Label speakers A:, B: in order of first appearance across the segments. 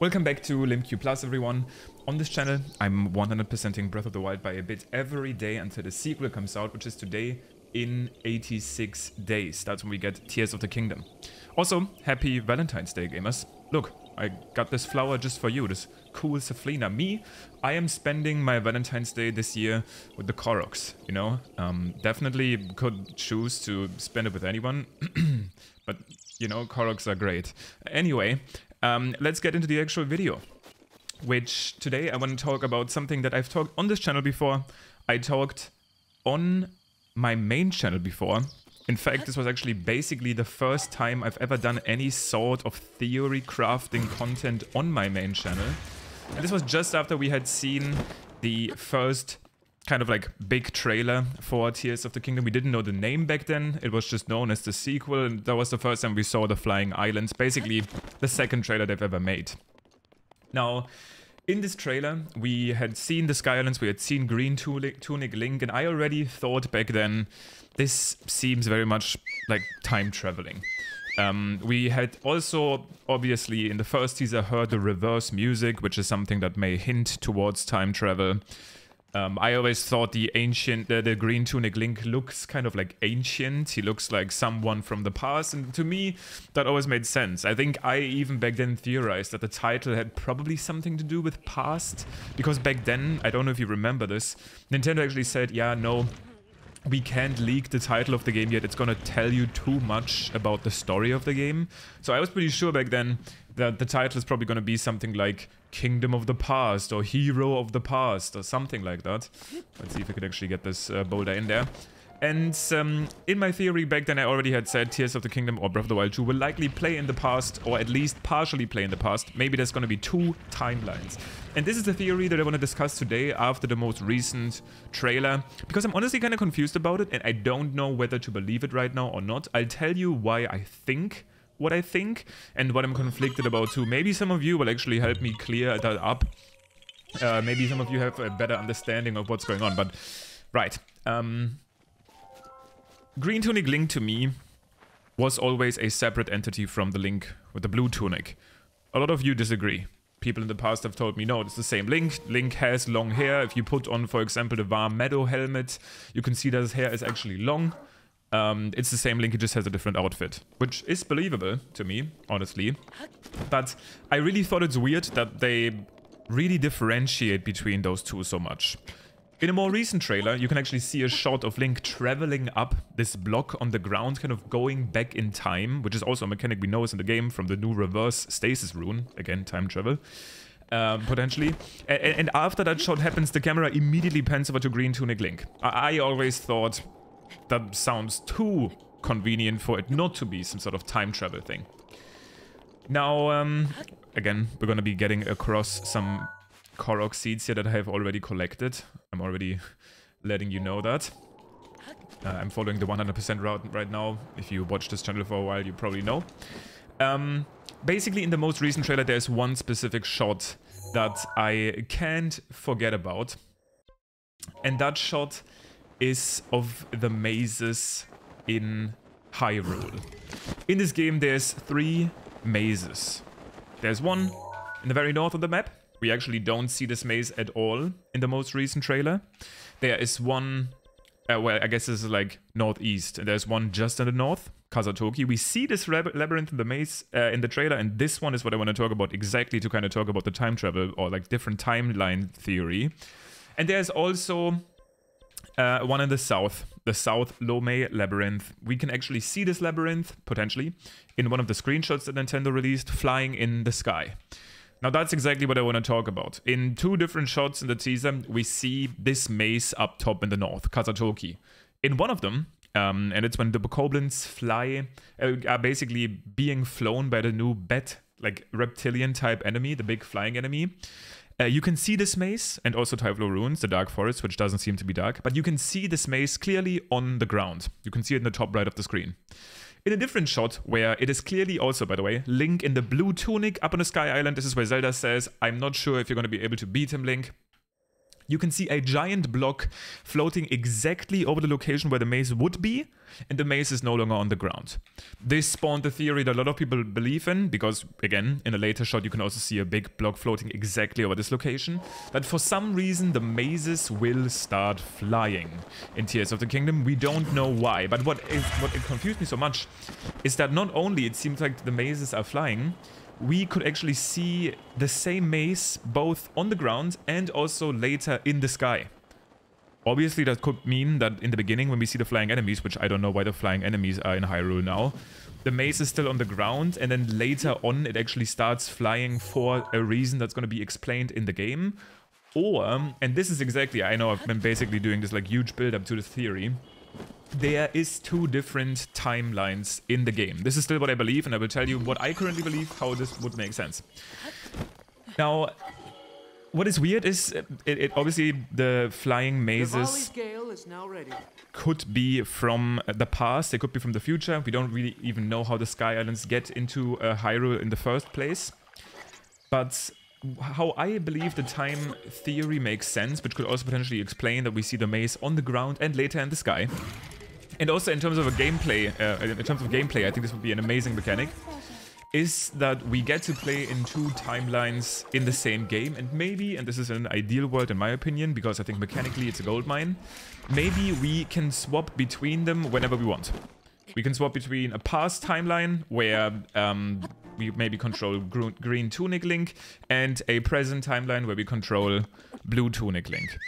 A: Welcome back to LimQ Plus, everyone. On this channel, I'm 100%ing Breath of the Wild by a bit every day until the sequel comes out, which is today in 86 days. That's when we get Tears of the Kingdom. Also, happy Valentine's Day, gamers. Look, I got this flower just for you, this cool Saflina. I am spending my Valentine's Day this year with the Koroks, you know? Definitely could choose to spend it with anyone, but, you know, Koroks are great. Anyway, let's get into the actual video, which today I want to talk about something that I've talked on this channel before. I talked on my main channel before. In fact, this was actually basically the first time I've ever done any sort of theory crafting content on my main channel. And this was just after we had seen the first kind of like big trailer for Tears of the Kingdom. We didn't know the name back then. It was just known as the sequel, and that was the first time we saw the Flying Islands. Basically, the second trailer they've ever made. Now, in this trailer, we had seen the Sky Islands, we had seen Green Tunic Link, and I already thought back then, this seems very much like time traveling. We had also, obviously, in the first teaser heard the reverse music, which is something that may hint towards time travel. I always thought the Green Tunic Link looks kind of like ancient. He looks like someone from the past, and to me, that always made sense. I think I even back then theorized that the title had probably something to do with past, because back then, I don't know if you remember this, Nintendo actually said, yeah, no, we can't leak the title of the game yet, it's gonna tell you too much about the story of the game. So I was pretty sure back then that the title is probably gonna be something like Kingdom of the Past or Hero of the Past or something like that. Let's see if we could actually get this boulder in there. And in my theory back then I already had said Tears of the Kingdom or Breath of the Wild 2 will likely play in the past, or at least partially play in the past. Maybe there's gonna be two timelines. And this is the theory that I want to discuss today after the most recent trailer, because I'm honestly kind of confused about it and I don't know whether to believe it right now or not. I'll tell you why I think what I think and what I'm conflicted about too. Maybe some of you will actually help me clear that up. Maybe some of you have a better understanding of what's going on, but right. Green Tunic Link to me was always a separate entity from the Link with the blue tunic. A lot of you disagree. People in the past have told me, no, it's the same Link. Link has long hair. If you put on, for example, the Warm Meadow helmet, you can see that his hair is actually long. It's the same Link, he just has a different outfit, which is believable to me, honestly. But I really thought it's weird that they really differentiate between those two so much. In a more recent trailer, you can actually see a shot of Link traveling up this block on the ground, kind of going back in time, which is also a mechanic we know is in the game from the new reverse stasis rune. Again, time travel, potentially. And after that shot happens, the camera immediately pans over to Green Tunic Link. I always thought that sounds too convenient for it not to be some sort of time travel thing. Now, again, we're going to be getting across some Korok seeds here that I have already collected. I'm already letting you know that. I'm following the 100% route right now. If you watch this channel for a while, you probably know. Basically, in the most recent trailer, there's one specific shot that I can't forget about. And that shot is of the mazes in Hyrule. In this game, there's 3 mazes. There's one in the very north of the map. We actually don't see this maze at all in the most recent trailer. There is one, well, I guess this is like northeast. And there's one just in the north, Kazatoki. We see this labyrinth in the maze in the trailer, and this one is what I want to talk about exactly to kind of talk about the time travel or like different timeline theory. And there's also one in the South Lome labyrinth. We can actually see this labyrinth, potentially, in one of the screenshots that Nintendo released, flying in the sky. Now that's exactly what I want to talk about. In 2 different shots in the teaser, we see this maze up top in the north, Kazatoki. In one of them, and it's when the Bokoblins are basically being flown by the new bat, like reptilian type enemy, the big flying enemy. You can see this maze, and also Typhlo Ruins, the Dark Forest, which doesn't seem to be dark, but you can see this maze clearly on the ground. You can see it in the top right of the screen. In a different shot, where it is clearly also, by the way, Link in the blue tunic up on the Sky Island, this is where Zelda says, I'm not sure if you're going to be able to beat him, Link. you can see a giant block floating exactly over the location where the maze would be, and the maze is no longer on the ground. This spawned the theory that a lot of people believe in, because, again, in a later shot you can also see a big block floating exactly over this location, that for some reason the mazes will start flying in Tears of the Kingdom. We don't know why, but what it confused me so much is that not only it seems like the mazes are flying, we could actually see the same maze both on the ground and also later in the sky. Obviously, that could mean that in the beginning, when we see the flying enemies, which I don't know why the flying enemies are in Hyrule now, the maze is still on the ground, and then later on it actually starts flying for a reason that's going to be explained in the game. Or, and this is exactly, I know I've been basically doing this like huge build-up to the theory, there is 2 different timelines in the game. This is still what I believe, and I will tell you what I currently believe, how this would make sense. Now, what is weird is, obviously the flying mazes could be from the past, they could be from the future. We don't really even know how the Sky Islands get into Hyrule in the first place. But how I believe the time theory makes sense, which could also potentially explain that we see the maze on the ground and later in the sky. And also in terms of gameplay, I think this would be an amazing mechanic, is that we get to play in 2 timelines in the same game, and maybe, and this is an ideal world in my opinion, because I think mechanically it's a goldmine, maybe we can swap between them whenever we want. We can swap between a past timeline, where we maybe control green Tunic Link, and a present timeline where we control blue Tunic Link.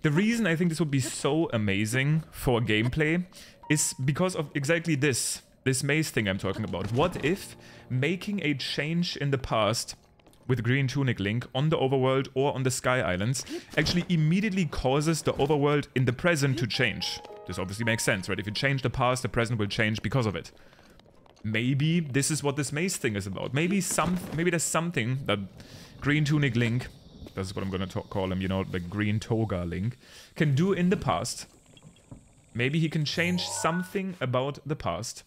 A: The reason I think this would be so amazing for gameplay is because of exactly this maze thing I'm talking about. What if making a change in the past with Green Tunic Link on the overworld or on the Sky Islands actually immediately causes the overworld in the present to change? This obviously makes sense, right? If you change the past, the present will change because of it. Maybe this is what this maze thing is about. Maybe there's something that Green Tunic Link, that's what I'm gonna call him, you know, the Green Toga Link, can do in the past. Maybe he can change something about the past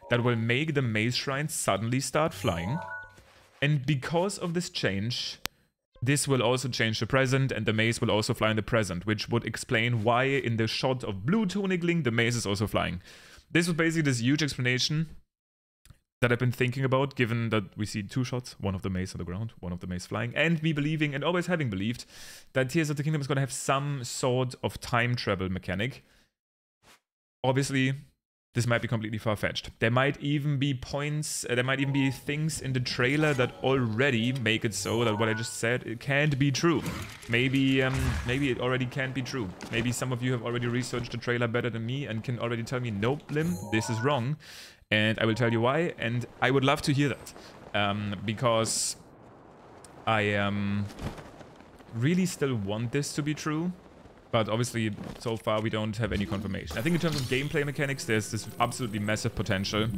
A: that will make the maze shrines suddenly start flying. And because of this change, this will also change the present, and the maze will also fly in the present, which would explain why in the shot of Blue Tunic Link, the maze is also flying. This was basically this huge explanation that I've been thinking about, given that we see 2 shots, one of the maze on the ground, one of the maze flying, and me believing, and always having believed, that Tears of the Kingdom is going to have some sort of time travel mechanic. Obviously, this might be completely far-fetched. There might even be points, there might even be things in the trailer that already make it so that what I just said, it can't be true. Maybe it already can't be true. Maybe some of you have already researched the trailer better than me and can already tell me, nope, Lim, this is wrong. And I will tell you why, and I would love to hear that. Because I really still want this to be true. But obviously, so far, we don't have any confirmation. I think in terms of gameplay mechanics, there's this absolutely massive potential.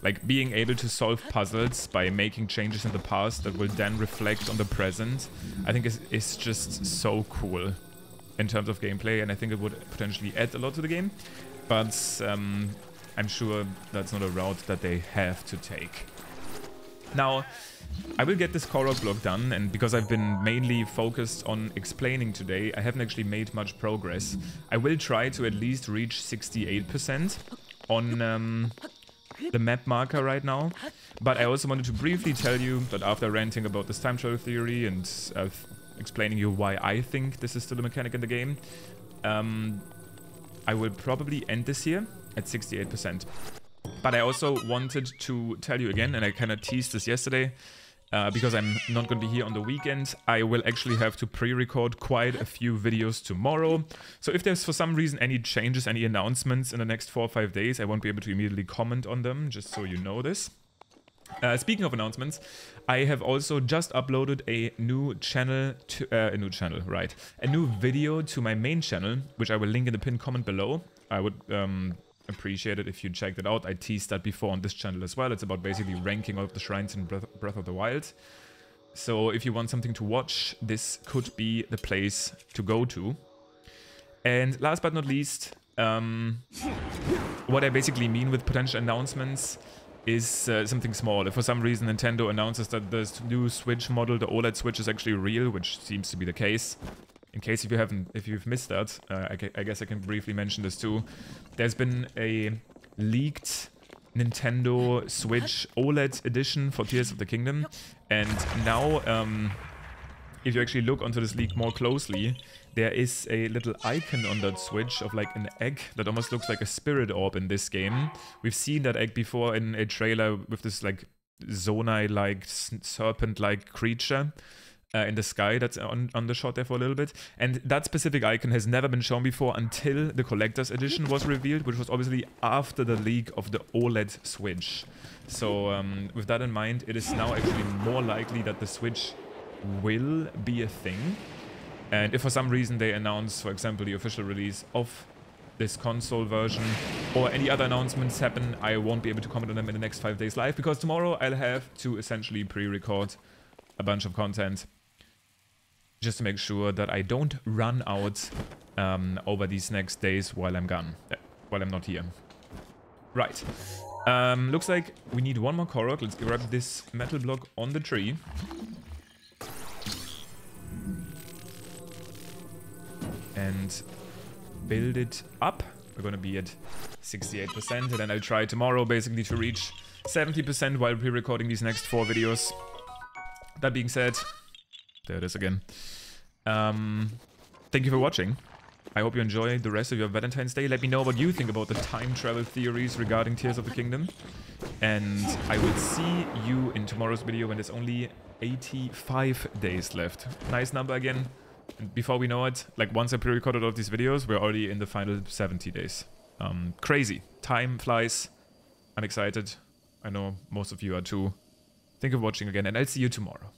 A: Like, being able to solve puzzles by making changes in the past that will then reflect on the present, I think is just so cool in terms of gameplay. And I think it would potentially add a lot to the game. But I'm sure that's not a route that they have to take. Now, I will get this Korok block done, and because I've been mainly focused on explaining today, I haven't actually made much progress. I will try to at least reach 68% on the map marker right now, but I also wanted to briefly tell you that after ranting about this time travel theory and explaining you why I think this is still a mechanic in the game, I will probably end this here at 68%. But I also wanted to tell you again, and I kind of teased this yesterday, because I'm not going to be here on the weekend, I will actually have to pre-record quite a few videos tomorrow. So if there's for some reason any changes, any announcements in the next 4 or 5 days, I won't be able to immediately comment on them, just so you know this. Speaking of announcements, I have also just uploaded a new channel, a new video to my main channel, which I will link in the pinned comment below. I would appreciate it if you checked it out. I teased that before on this channel as well. It's about basically ranking all of the shrines in Breath of the Wild. So if you want something to watch, this could be the place to go to. And last but not least, what I basically mean with potential announcements is something small. If for some reason Nintendo announces that the new Switch model, the OLED Switch, is actually real, which seems to be the case, in case if you've missed that, I guess I can briefly mention this too. There's been a leaked Nintendo Switch OLED edition for Tears of the Kingdom, and now if you actually look onto this leak more closely, there is a little icon on that Switch of like an egg that almost looks like a spirit orb in this game. We've seen that egg before in a trailer with this like Zonai-like, serpent-like creature in the sky that's on the shot there for a little bit. And that specific icon has never been shown before until the Collector's Edition was revealed, which was obviously after the leak of the OLED Switch. So with that in mind, it is now actually more likely that the Switch will be a thing. And if for some reason they announce, for example, the official release of this console version or any other announcements happen, I won't be able to comment on them in the next 5 days live, because tomorrow I'll have to essentially pre-record a bunch of content just to make sure that I don't run out over these next days while I'm gone, while I'm not here. Right. Looks like we need one more Korok. Let's grab this metal block on the tree. And build it up. We're gonna be at 68%, and then I'll try tomorrow basically to reach 70% while pre-recording these next 4 videos. That being said, there it is again. Thank you for watching. I hope you enjoy the rest of your Valentine's Day. Let me know what you think about the time travel theories regarding Tears of the Kingdom. And I will see you in tomorrow's video when there's only 85 days left. Nice number again. And before we know it, like once I pre-recorded all of these videos, we're already in the final 70 days. Crazy. Time flies. I'm excited. I know most of you are too. Thank you for watching again, and I'll see you tomorrow.